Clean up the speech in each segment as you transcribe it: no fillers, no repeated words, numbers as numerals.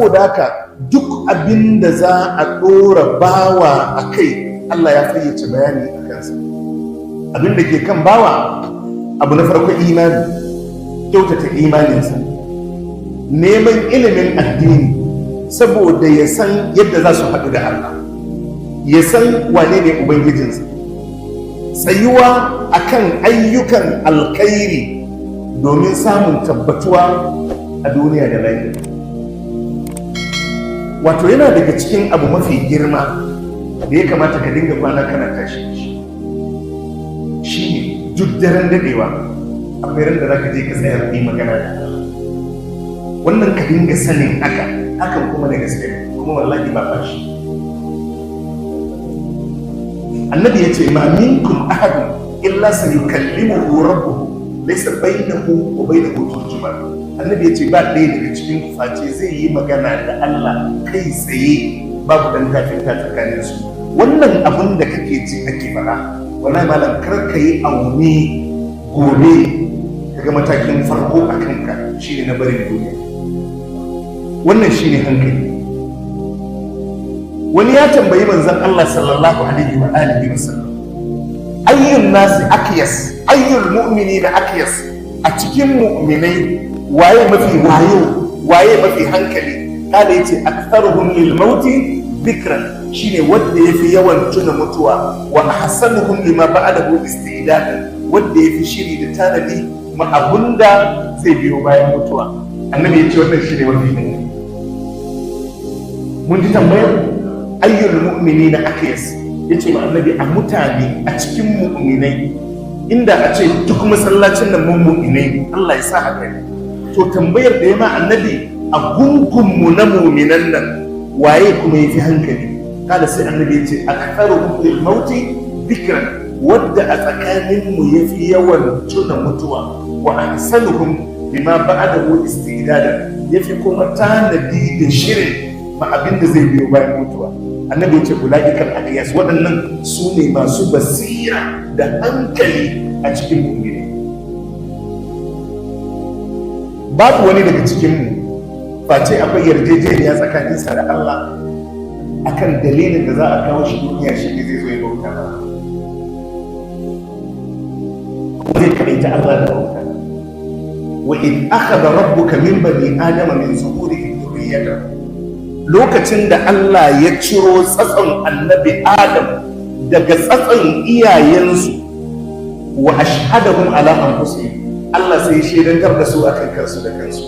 saboda haka duk abin da za a ɗora bawa a kai Allah ya fayyace bayani a kansa. Abin da ke kan bawa abu na farko imani, kyautata imaninsa, neman ilimin addini saboda ya san yadda za su haɗu da Allah, ya san wane ne Ubangijinsa, tsayuwa akan ayyukan alkhairi domin samun tabbatuwa a duniya da lafiya. Wato yana daga cikin abu mafi girma da ya kamata ka dinga kwana kana tashi shi ne duk daren dadewa akwai ran da za ka je ka tsaya yi magana da Allah. Wannan ka dinga sanin hakan kuma da gaske kuma wallahi ba fashi. Annabi ya ce ma minkum ahadun illa sayukallimuhu rabbuhu laysa bainahu wa bainahu turjuman. Annabi ya ce ba ɗaya daga cikin face zai yi magana da Allah kai tsaye babu dan kafinta tsakanin su. Wannan abin da kake ji ake fara wallahi malam kar ka yi aune gobe kaga matakin farko a kanka shine na barin duniya. Wannan shine hankali. Wani ya tambayi manzon Allah sallallahu alaihi wa alihi wasallam, ayyun nasi akyas, ayyul mu'minina akyas, a cikin mu'minai waye mafi wayo, waye mafi hankali? Kada yace aktharuhum lil mauti dhikran, shine wanda yafi yawan tuna mutuwa, wa ahsanuhum lima ba'dahu istidadan, wanda yafi shiri da tanadi ma abunda zai biyo bayan mutuwa. Annabi yace wannan shine mafi hankali. Mun ji tambayar ayyul mu'minina akyas, yace ma annabi a mutane a cikin mu'minai, inda a ce duk masallacin nan mun mu'minai, Allah ya sa haka ne. To tambayar da ya ma annabi a gungunmu na mu'minan nan waye kuma yafi hankali? Kada sai annabi ya ce aktharuhum lil mauti dhikran, wadda a tsakanin mu yafi yawan tuna mutuwa, wa ahsanuhum lima ba'dahu istidadan, yafi kuma tanadi da shirin ma abin da zai biyo bayan mutuwa. Annabi ya ce ulaikal aqyas, waɗannan su ne masu basira da hankali a cikin mu'mini. Babu wani daga cikinmu face akwai yarjejeniya tsakaninsa da Allah akan dalilin da za a kawo shi duniya shi ne zai zo ya bauta ba. Kuma zai kaɗaita Allah da bauta. Wa in akhadha rabbuka min bani adama min zuhurihim dhurriyyatahum, lokacin da Allah ya ciro tsatson annabi Adam daga tsatson iyayensu, wa ashhadahum ala anfusihim, Allah sai ya shaidantar da su akan kansu da kansu.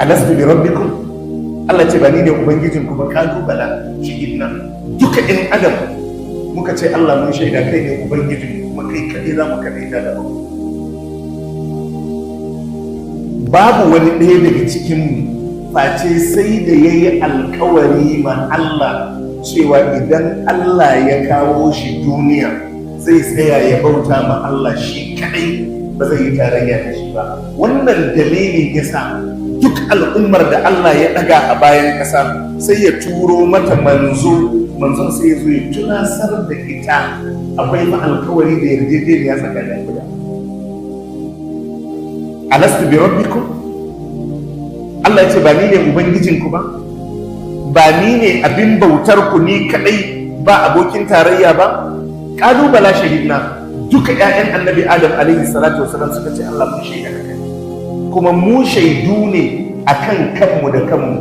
Alastu bi rabbikum, Allah ce ba ni ne ubangijin ku ba, kalu bala shahidna. Duka in Adam muka ce Allah mun shaida kai ne ubangijin, kuma kai kadai za mu kadai da ba. Babu wani ɗaya daga cikinmu face sai da ya yi alkawari ma Allah cewa idan Allah ya kawo shi duniya zai tsaya ya bauta ma Allah shi kadai, ba zai yi tarayya da shi ba. Wannan dalilin yasa duk al'ummar da Allah ya daga a bayan ƙasa sai ya turo mata manzon sai ya zo ya tunasar da ita akwai ma alkawari da yarjejeniya tsakanin guda. Alastu bi rabbikum, Allah ya ce ba ni ne ubangijinku ba, ba ni ne abin bautar ku ni kadai ba abokin tarayya ba. Kalubala shahidna, duka ƴaƴan annabi Adam alaihi salatu wasalam suka ce Allah mun shaida kai, kuma mu shaidu ne akan kanmu da kanmu.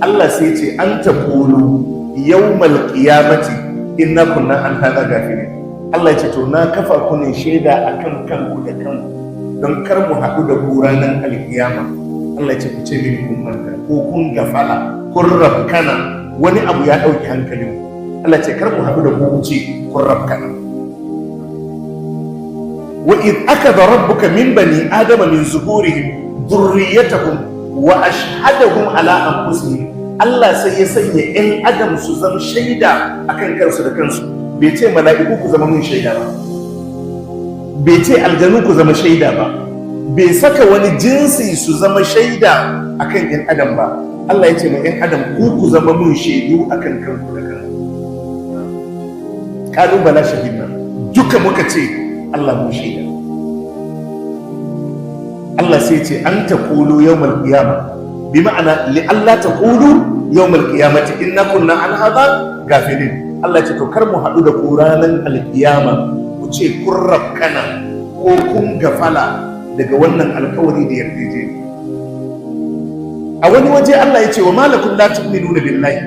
Allah sai ce an taqulu yawmal qiyamati inna kunna an hadha gafilin. Allah ya ce to na kafa ku ne shaida akan kanku da kanku don kar mu haɗu da ku ranar alkiyama. Allah ya ce ku ce mini kun manta ko kun gafala kun rabkana, wani abu ya ɗauki hankalin. Allah ce kar mu haɗu da ku ce kun rabkana. Wa id akada rabbuka min bani adama min zuhurihim dhurriyyatahum wa ashhadahum ala anfusihim. Allah sai ya sanya ƴan adam su zama shaida akan kansu da kansu. Bai ce mala'iku ku zama mun shaida ba, bai ce aljanu ku zama shaida ba, bai saka wani jinsi su zama shaida akan ƴan adam ba. Allah ya ce ma ƴan adam ku zama mun shaidu akan kanku da kanku. Kalubala shahidna, duka muka ce Allah mun shaida. Allah sai ce an taqulu yawmal qiyama bi ma'ana li Allah taqulu yawmal qiyamati inna kunna an hadha gafilin. Allah ce to kar mu haɗu da ku ranar alkiyama ku ce kun rafkana ko kun gafala daga wannan alkawari da yarjejeniya. A wani waje Allah ya ce wa malakum la tu'minuna billahi,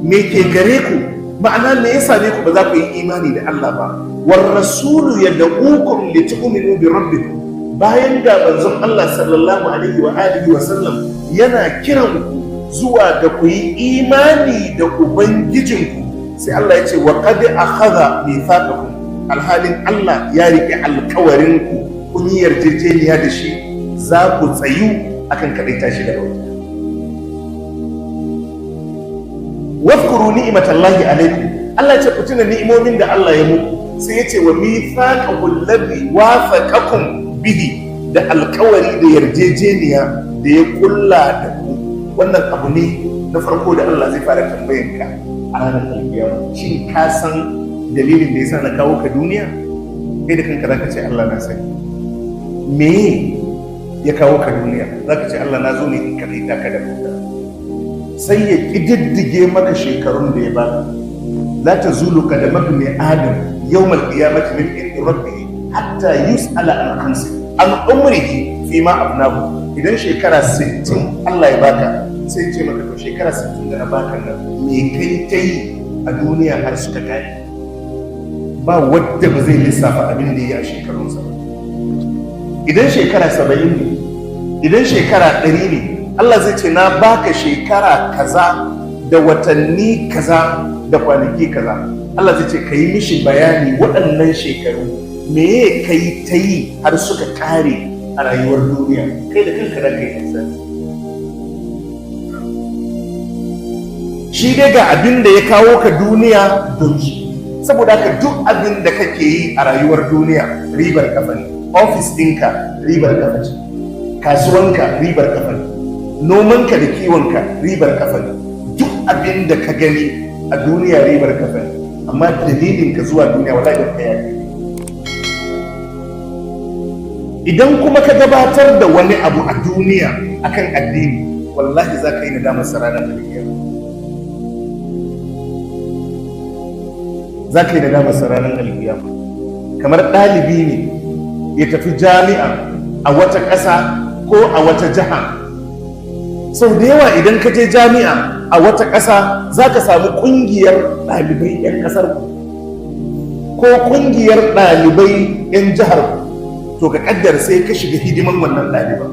me ke gare ku, ma'ana me yasa ne ku ba za ku yi imani da Allah ba. War rasulu yad'ukum li tu'minu bi rabbikum, bayan ga manzon Allah sallallahu alaihi wa alihi wa sallam yana kiran ku zuwa ga ku yi imani da ubangijinku, sai Allah ya ce wa qad akhadha mithaqakum, alhalin Allah ya rike alkawarin ku, kun yi yarjejeniya da shi za ku tsayu akan kadaita shi da bauta. Wafkuru ni'matallahi alaikum, Allah ya ce ku tuna ni'imomin da Allah ya muku, sai ya ce wa mithaqakum alladhi wafaqakum bihi, da alkawari da yarjejeniya da ya kulla da ku. Wannan abu ne na farko da Allah zai fara tambayan ka a ranar alkiyama. Shin ka san dalilin da yasa na kawo ka duniya? Kai da kanka zaka ce Allah na sani. Me ya kawo ka duniya? Zaka ce Allah na zo ne in kaɗaita ka da bauta. Sai ya kididdige maka shekarun da ya baka. La tazulu qadamaka min adam yawmal qiyamati min indi rabbih hatta yus'ala an khamsin an umrihi fi ma abnahu. Idan shekara 60 Allah ya baka, sai ce maka to shekara 60 da na baka nan me kai ta yi a duniya har suka kare? Ba wadda ba zai lissafa abin da ya yi a shekarunsa. Idan shekara 70 ne, idan shekara 100 ne, Allah zai ce na baka shekara kaza da watanni kaza da kwanaki kaza. Allah zai ce ka yi mishi bayani waɗannan shekaru me ka yi ta yi har suka kare a rayuwar duniya. Kai da kanka da kai kansa. Shi dai ga abin da ya kawo ka duniya don shi. Saboda haka duk abin da kake yi a rayuwar duniya ribar kafa ne. Ofis ɗinka ribar kafa ce, kasuwanka ribar kafa ne, nomanka da kiwonka ribar kafa ne. Duk abin da ka gani a duniya ribar kafa ne, amma dalilin ka zuwa duniya wallahi ba ka yi. Idan kuma ka gabatar da wani abu a duniya akan addini, wallahi za ka yi nadamar ranar alkiyama. Za ka yi nadamar ranar alkiyama. Kamar ɗalibi ne ya tafi jami'a a wata ƙasa ko a wata jiha. Sau da yawa idan ka je jami'a a wata ƙasa za ka samu ƙungiyar ɗalibai 'yan ƙasar ko ƙungiyar ɗalibai 'yan jihar ku. To ka kaddar sai ka shiga hidiman wannan ɗaliban.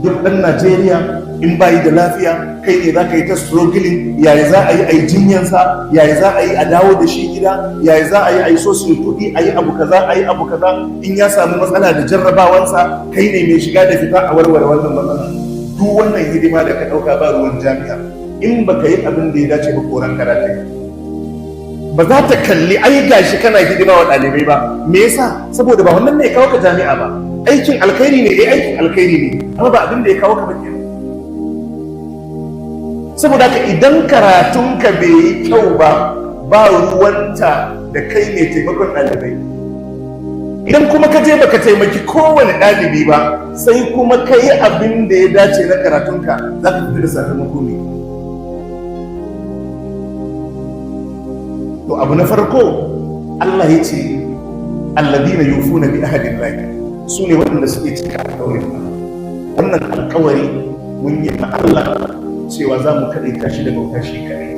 Duk ɗan Najeriya in bayi da lafiya, kai ne za ka yi ta struggling, yaya za a yi a yi jinyansa, yaya za a yi a dawo da shi gida, yaya za a yi a yi sosin kuɗi, a yi abu kaza, a yi abu kaza. In ya samu matsala da jarrabawansa, kai ne mai shiga da fita a warware wannan matsala. Duk wannan hidima da ka ɗauka ba ruwan jami'a, in ba ka yi abin da ya dace ba koran karatu. Ba za ta kalli ai gashi kana hidima wa ɗalibai ba. Me yasa? Saboda ba wannan ne ya kawo ka jami'a ba. Aikin alkhairi ne, aikin alkhairi ne, amma ba abin da ya kawo ka ba kenan. Saboda haka idan karatunka bai yi kyau ba, ba ruwanta da kai ne taimakon ɗalibai. Idan kuma ka je baka taimaki kowane ɗalibi ba, sai kuma ka yi abin da ya dace na karatunka, za ka fita da sakamako ne. To abu na farko, Allah ya ce alladina yufuna bi ahdillahi, su ne waɗanda suke cika alƙawarin Allah. Wannan alƙawari mun yi ma Allah cewa za mu kaɗaita shi da bauta shi kaɗai.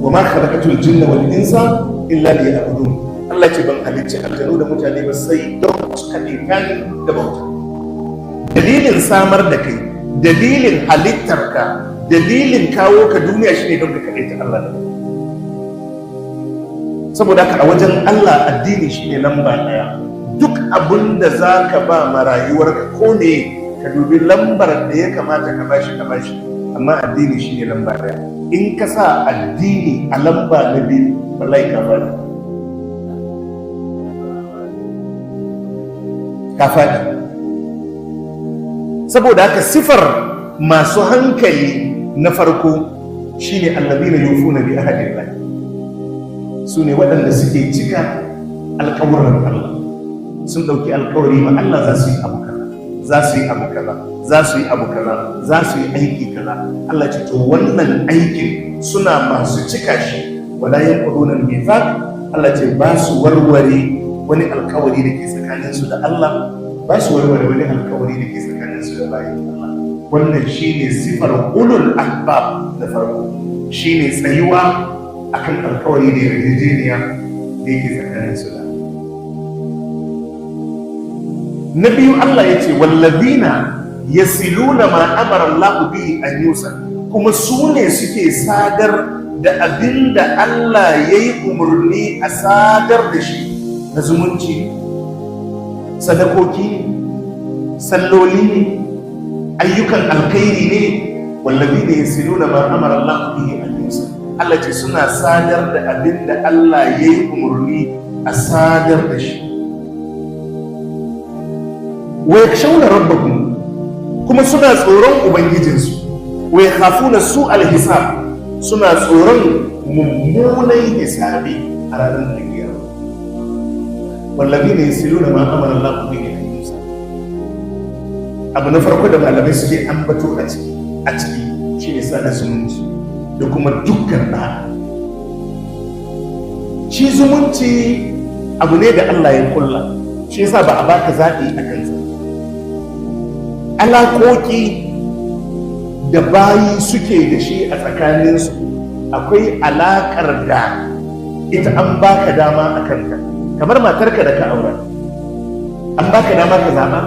Wa ma khalaqatul jinna wal insa illa liya'budun. Allah ce ban halicci aljanu da mutane ba sai don su kaɗaita ni da bauta. Dalilin samar da kai, dalilin halittarka, dalilin kawo ka duniya shine don ka kaɗaita Allah da bauta. Saboda haka a wajen Allah addini shine lamba ɗaya. Duk abin da za ka ba ma rayuwarka ko ne, ka dubi lambar da ya kamata ka bashi, amma addini shine lamba ɗaya. In ka sa addini a lamba na biyu, wallahi ka faɗi. Ka faɗi. Saboda haka sifar masu hankali na farko shine allazina yufuna bi ahdillahi. Su ne waɗanda suke cika alƙawuran Allah. Sun ɗauki alƙawari ma Allah za su yi abu kaza, za su yi abu kaza, za su yi abu kaza, za su yi aiki kaza. Allah ce to wannan aikin suna masu cika shi, wala yanquduna al-mithaq. Allah ce ba su warware wani alkawari da ke tsakaninsu da Allah, ba su warware wani alkawari da ke tsakaninsu da bayan Allah. Wannan shine sifar ulul albab da farko, shine tsayuwa akan alkawari da yarjejeniya da yake tsakaninsu da. Na biyu Allah ya ce wallazina yasiluna ma amara Allah bihi an yusal, kuma su ne suke sadar da abin da Allah ya yi umarni a sadar da shi na zumunci, sadakoki, salloli ne, ayyukan alkhairi ne. wallazina yasiluna ma amara Allah bihi an yusal, Allah ce suna sadar da abin da Allah ya yi umarni a sadar da shi. Wa yakshawna rabbahum, kuma suna tsoron ubangijinsu. Wa yakhafuna su'al hisab, suna tsoron mummunan hisabi a ranar kiyama. Wallazina yasiluna ma amara Allah bihi an yusal. Abu na farko da malamai suke ambato a ciki shine sada zumunci da kuma dukkan ɗa. Shi zumunci abu ne da Allah ya kulla, shi yasa ba a baka zaɓi a kansa. Alaƙoƙi da bayi suke da shi a tsakaninsu, akwai alaƙar da ita an baka dama a kanka, kamar matarka da ka aura, an baka dama ka zaɓa,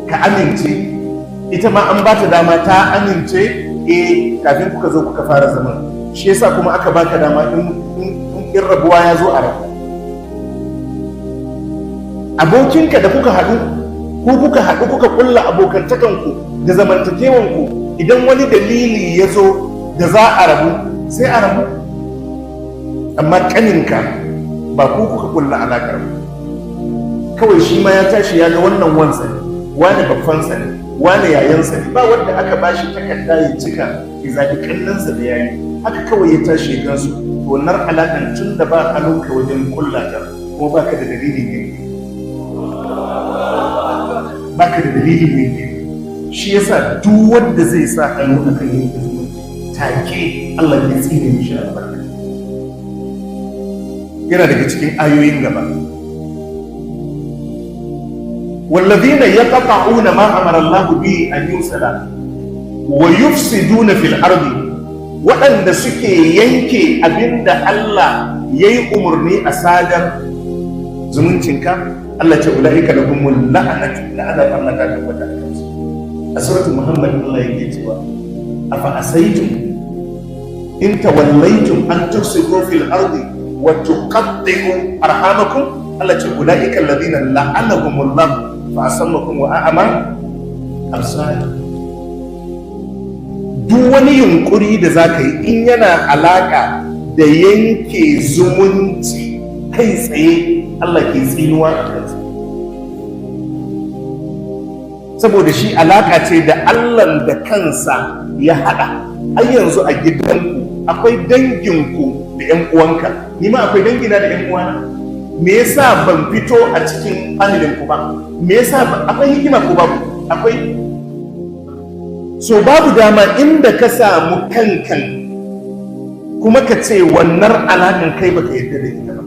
ka amince, ita ma an bata dama ta amince kafin kuka zo kuka fara zaman. Shi yasa kuma aka baka dama in rabuwa ya zo a rabu. Abokinka da kuka haɗu kuka kulla abokantakanku da zamantakewanku, idan wani dalili ya zo da za a rabu sai a rabu. Amma kaninka ba ku kuka kulla alaƙar ba, kawai shi ma ya tashi ya ga wannan wansa ne, wani babbansa ne, wani yayansa ne, ba wanda aka bashi takarda ya cika ya zaɓi kannansa da yayi, haka kawai ya tashi ya gansu. To wannan alaƙar tun da ba hannunka wajen kulla ta, kuma baka da dalilin yanke, baka da dalilin yanke. Shi yasa duk wanda zai sa hannu a kan yanke zumunci take Allah ya tsine mishi albarka. Yana daga cikin ayoyin gaba, wallazina yaqta'una ma amara Allah bihi an yusala wa yufsiduna fil ardi, waɗanda suke yanke abinda Allah yayi umarni a sadar zumuncinka. Allah ce ulaika lahumul la'natu, la'ana Allah ta tabbata a kansu. A suratul Muhammad Allah yake cewa afa asaytum in tawallaytum an tufsidu fil ardi wa tuqatti'u arhamakum. Allah ce ulaika alladhina la'anahumullah fa asammakum wa a'ama absar. Duk wani yunkuri da zaka yi in yana alaka da yanke zumunci kai tsaye, Allah ke tsinuwa a kansa, saboda shi alaka ce da Allah da kansa ya hada. Ai yanzu a gidanku akwai danginku da ƴan uwanka, ni ma akwai dangina da ƴan uwana. Me yasa ban fito a cikin familin ku ba? Me yasa akwai hikima ko babu? Akwai. So babu dama inda ka samu kankan kuma ka ce wannan alaƙan kai baka yarda da ita ba.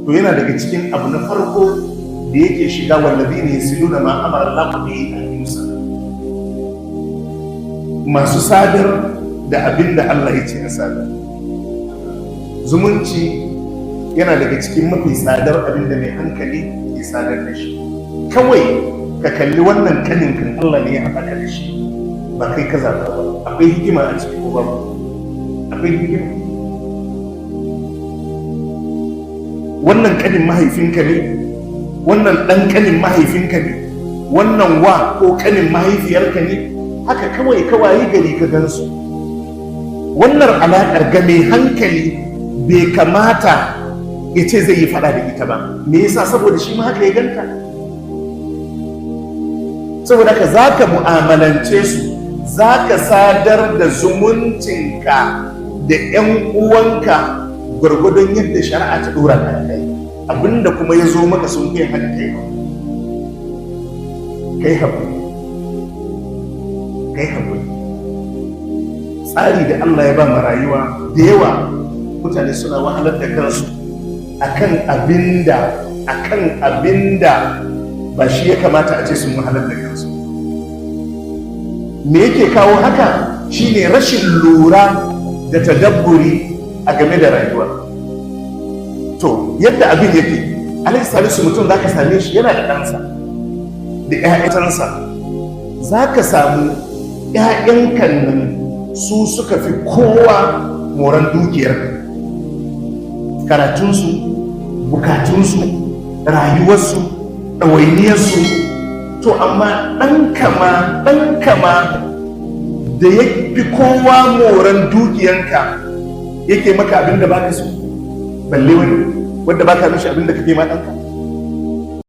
To yana daga cikin abu na farko da yake shiga wallazina yasiluna ma amara Allah bihi an yusal, masu sadar da abin da Allah ya ce a sadar. Zumunci yana daga cikin mafi tsadar abin da mai hankali ke sadar da shi. Kawai ka kalli wannan kanin kan Allah ne ya haɗa da shi, ba kai ka zaɓa ba. Akwai hikima a ciki ko babu? Akwai hikima. Wannan kanin mahaifinka ne, wannan ɗan kanin mahaifinka ne, wannan wa ko kanin mahaifiyarka ne, haka kawai kawai gari ka gansu. Wannan alaƙar ga mai hankali bai kamata ya ce zai yi faɗa da ita ba. Me yasa? Saboda shi ma haka ya ganta. Saboda ka za ka mu'amalance su, za ka sadar da zumuncinka da 'yan uwanka gwargwadon yadda shari'a ta dora ka kai, abinda kuma ya zo maka sun kai haka kai. kai haƙuri, kai haƙuri. Tsari da Allah ya ba mu rayuwa da yawa mutane suna wahalar da kansu akan abinda ba shi ya kamata a ce sun wahalar da kansu. Me yake kawo haka shine rashin lura da tadabburi a game da rayuwa. To yadda abin yake, alaihi salisu mutum za ka same shi yana da ɗansa da ‘ya'yansa, za ka samu ‘ya'yankan nan su suka fi kowa moran dukiyar, karatunsu, bukatunsu, rayuwarsu, ɗawainiyarsu. To amma ɗan kama da ya fi kowa moran dukiyanka yake maka abin da baka so, balle wani wadda baka mishi abin da kake ma ɗanka.